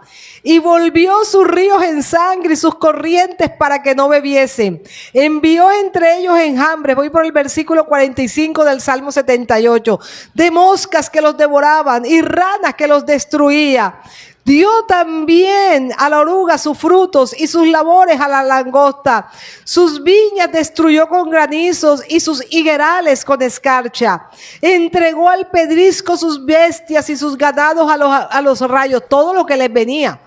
[SPEAKER 1] y volvió sus ríos en sangre y sus corrientes para que no bebiesen. Envió entre ellos enjambres, voy por el versículo 45 del Salmo 78, de moscas que los devoraban y ranas que los destruía. Dio también a la oruga sus frutos y sus labores a la langosta. Sus viñas destruyó con granizos y sus higuerales con escarcha. Entregó al pedrisco sus bestias y sus ganados a los rayos, todo lo que les venía.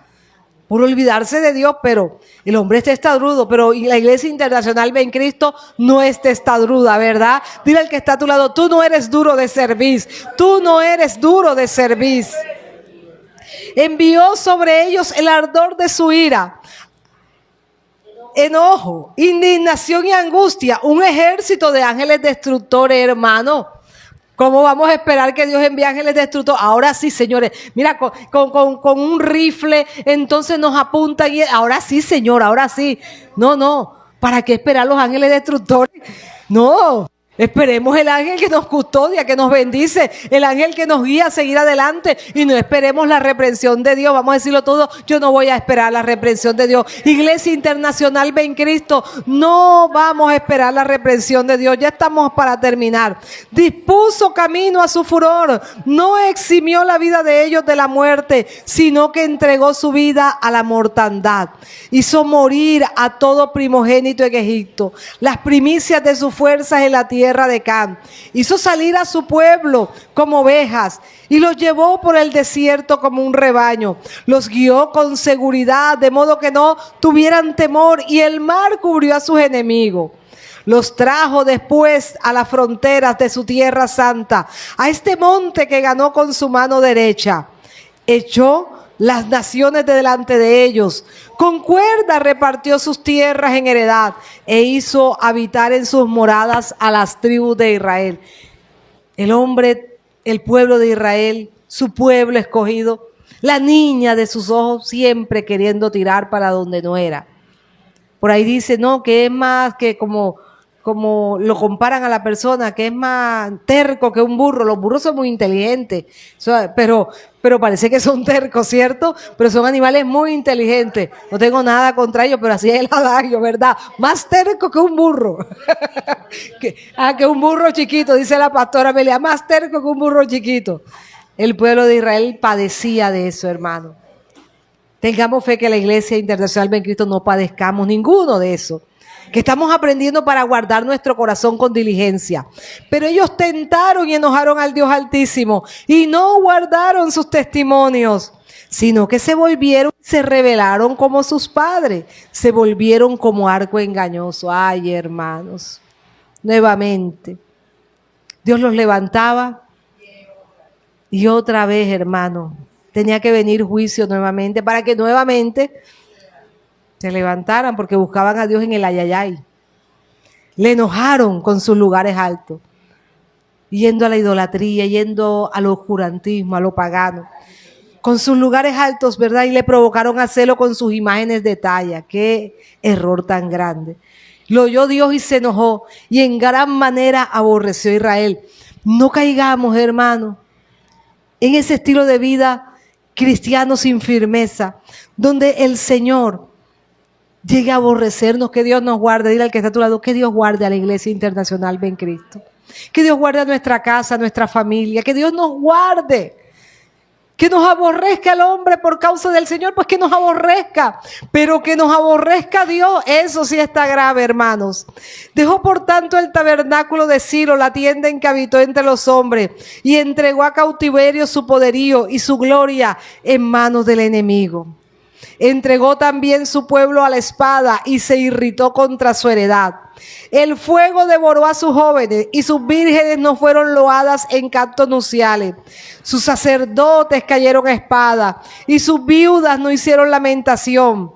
[SPEAKER 1] Por olvidarse de Dios, pero el hombre es testarudo, pero la Iglesia Internacional Ven Cristo no es testaruda, ¿verdad? Dile al que está a tu lado, tú no eres duro de cerviz, tú no eres duro de cerviz. Envió sobre ellos el ardor de su ira, enojo, indignación y angustia, un ejército de ángeles destructores, hermano. ¿Cómo vamos a esperar que Dios envíe ángeles destructores? Ahora sí, señores, mira, con un rifle, entonces nos apuntan y ahora sí, Señor, ahora sí. No, ¿para qué esperar los ángeles destructores? No. Esperemos el ángel que nos custodia, que nos bendice, el ángel que nos guía a seguir adelante y no esperemos la reprensión de Dios. Vamos a decirlo todo, yo no voy a esperar la reprensión de Dios. Iglesia Internacional Ven Cristo, no vamos a esperar la reprensión de Dios. Ya estamos para terminar. Dispuso camino a su furor, no eximió la vida de ellos de la muerte, sino que entregó su vida a la mortandad. Hizo morir a todo primogénito en Egipto, las primicias de sus fuerzas en la tierra de Cam. Hizo salir a su pueblo como ovejas y los llevó por el desierto como un rebaño. Los guió con seguridad, de modo que no tuvieran temor, y el mar cubrió a sus enemigos. Los trajo después a las fronteras de su tierra santa, a este monte que ganó con su mano derecha. Echó las naciones de delante de ellos, con cuerda repartió sus tierras en heredad e hizo habitar en sus moradas a las tribus de Israel. El hombre, el pueblo de Israel, su pueblo escogido, la niña de sus ojos, siempre queriendo tirar para donde no era. Por ahí dice, no, que es más que como lo comparan a la persona, que es más terco que un burro. Los burros son muy inteligentes, pero parece que son tercos, ¿cierto? Pero son animales muy inteligentes. No tengo nada contra ellos, pero así es el adagio, ¿verdad? Más terco que un burro. que un burro chiquito, dice la pastora Amelia, más terco que un burro chiquito. El pueblo de Israel padecía de eso, hermano. Tengamos fe que la Iglesia Internacional Ven Cristo no padezcamos ninguno de eso. Que estamos aprendiendo para guardar nuestro corazón con diligencia. Pero ellos tentaron y enojaron al Dios Altísimo y no guardaron sus testimonios, sino que se volvieron y se rebelaron como sus padres. Se volvieron como arco engañoso. Ay, hermanos, nuevamente Dios los levantaba y otra vez, hermano, tenía que venir juicio nuevamente para que nuevamente se levantaran, porque buscaban a Dios en el ayayay. Le enojaron con sus lugares altos, yendo a la idolatría, yendo al oscurantismo, a lo pagano. Con sus lugares altos, ¿verdad? Y le provocaron a celo con sus imágenes de talla. ¡Qué error tan grande! Lo oyó Dios y se enojó, y en gran manera aborreció a Israel. No caigamos, hermano, en ese estilo de vida cristiano sin firmeza, donde el Señor llegue a aborrecernos. Que Dios nos guarde. Dile al que está a tu lado, que Dios guarde a la Iglesia Internacional Ven Cristo. Que Dios guarde a nuestra casa, a nuestra familia. Que Dios nos guarde. Que nos aborrezca el hombre por causa del Señor, pues que nos aborrezca. Pero que nos aborrezca Dios, eso sí está grave, hermanos. Dejó por tanto el tabernáculo de Silo, la tienda en que habitó entre los hombres, y entregó a cautiverio su poderío y su gloria en manos del enemigo. Entregó también su pueblo a la espada y se irritó contra su heredad. El fuego devoró a sus jóvenes y sus vírgenes no fueron loadas en cantos nupciales. Sus sacerdotes cayeron a espada y sus viudas no hicieron lamentación.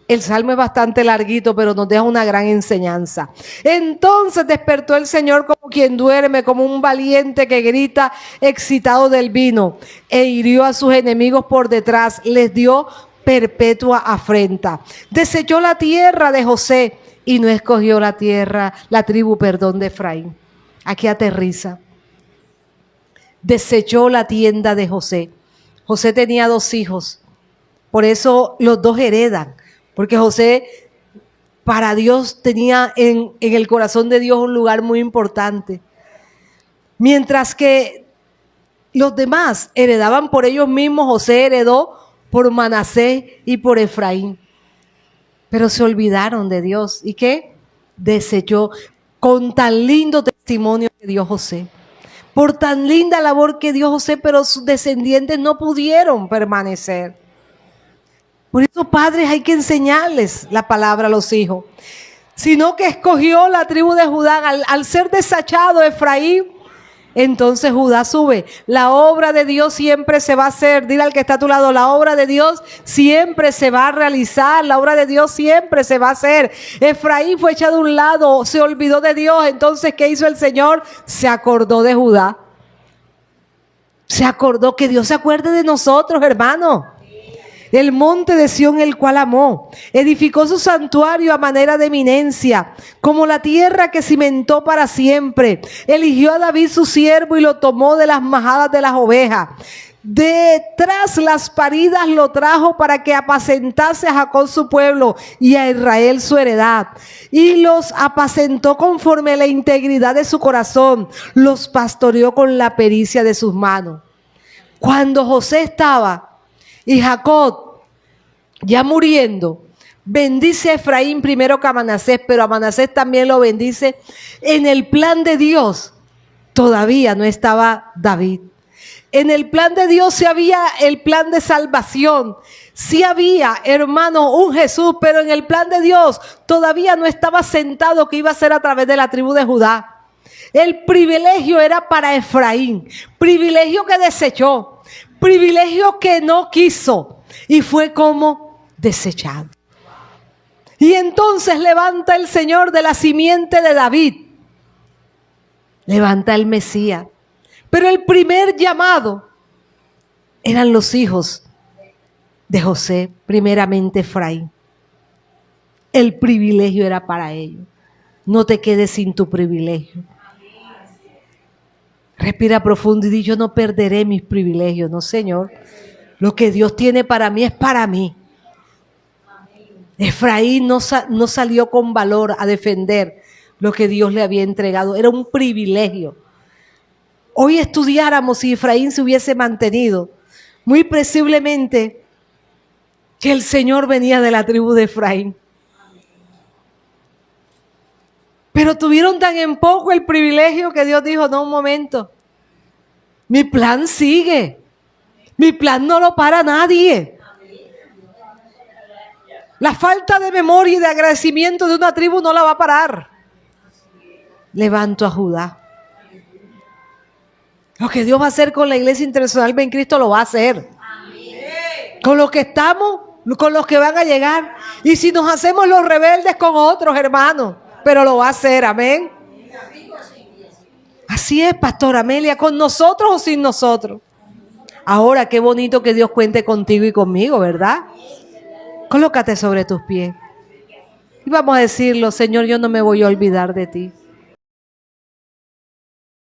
[SPEAKER 1] El salmo es bastante larguito, pero nos deja una gran enseñanza. Entonces despertó el Señor como quien duerme, como un valiente que grita excitado del vino, e hirió a sus enemigos por detrás, les dio perpetua afrenta. Desechó la tierra de José y no escogió la tribu de Efraín. Aquí aterriza. Desechó la tienda de José. José tenía 2 hijos. Por eso los dos heredan, porque José para Dios tenía en el corazón de Dios un lugar muy importante. Mientras que los demás heredaban por ellos mismos, José heredó por Manasés y por Efraín. Pero se olvidaron de Dios. ¿Y qué? Desechó con tan lindo testimonio que dio José. Por tan linda labor que dio José, pero sus descendientes no pudieron permanecer. Por eso, padres, hay que enseñarles la palabra a los hijos. Sino que escogió la tribu de Judá al ser desechado Efraín. Entonces Judá sube. La obra de Dios siempre se va a hacer. Dile al que está a tu lado, la obra de Dios siempre se va a realizar. La obra de Dios siempre se va a hacer. Efraín fue echado a un lado, se olvidó de Dios. Entonces, ¿qué hizo el Señor? Se acordó de Judá. Se acordó. Que Dios se acuerde de nosotros, hermano. El monte de Sión, el cual amó, edificó su santuario a manera de eminencia, como la tierra que cimentó para siempre. Eligió a David su siervo y lo tomó de las majadas de las ovejas. Detrás las paridas lo trajo para que apacentase a Jacob su pueblo y a Israel su heredad. Y los apacentó conforme a la integridad de su corazón. Los pastoreó con la pericia de sus manos. Cuando José estaba y Jacob ya muriendo, bendice a Efraín primero que a Manasés, pero a Manasés también lo bendice. En el plan de Dios todavía no estaba David. En el plan de Dios sí había el plan de salvación. Sí había, hermano, un Jesús, pero en el plan de Dios todavía no estaba sentado que iba a ser a través de la tribu de Judá. El privilegio era para Efraín, privilegio que desechó. Privilegio que no quiso y fue como desechado. Y entonces levanta el Señor de la simiente de David. Levanta el Mesías. Pero el primer llamado eran los hijos de José, primeramente Efraín. El privilegio era para ellos. No te quedes sin tu privilegio. Respira profundo y di, yo no perderé mis privilegios. No, Señor. Lo que Dios tiene para mí es para mí. Efraín no salió con valor a defender lo que Dios le había entregado. Era un privilegio. Hoy estudiáramos si Efraín se hubiese mantenido. Muy presumiblemente que el Señor venía de la tribu de Efraín. Pero tuvieron tan en poco el privilegio que Dios dijo, no, un momento. Mi plan sigue. Mi plan no lo para nadie. La falta de memoria y de agradecimiento de una tribu no la va a parar. Levanto a Judá. Lo que Dios va a hacer con la Iglesia Internacional Ben Cristo lo va a hacer. Con los que estamos, con los que van a llegar. Y si nos hacemos los rebeldes con otros, hermanos. Pero lo va a hacer, amén. Así es, Pastora Amelia, con nosotros o sin nosotros. Ahora, qué bonito que Dios cuente contigo y conmigo, ¿verdad? Colócate sobre tus pies. Y vamos a decirlo, Señor, yo no me voy a olvidar de ti.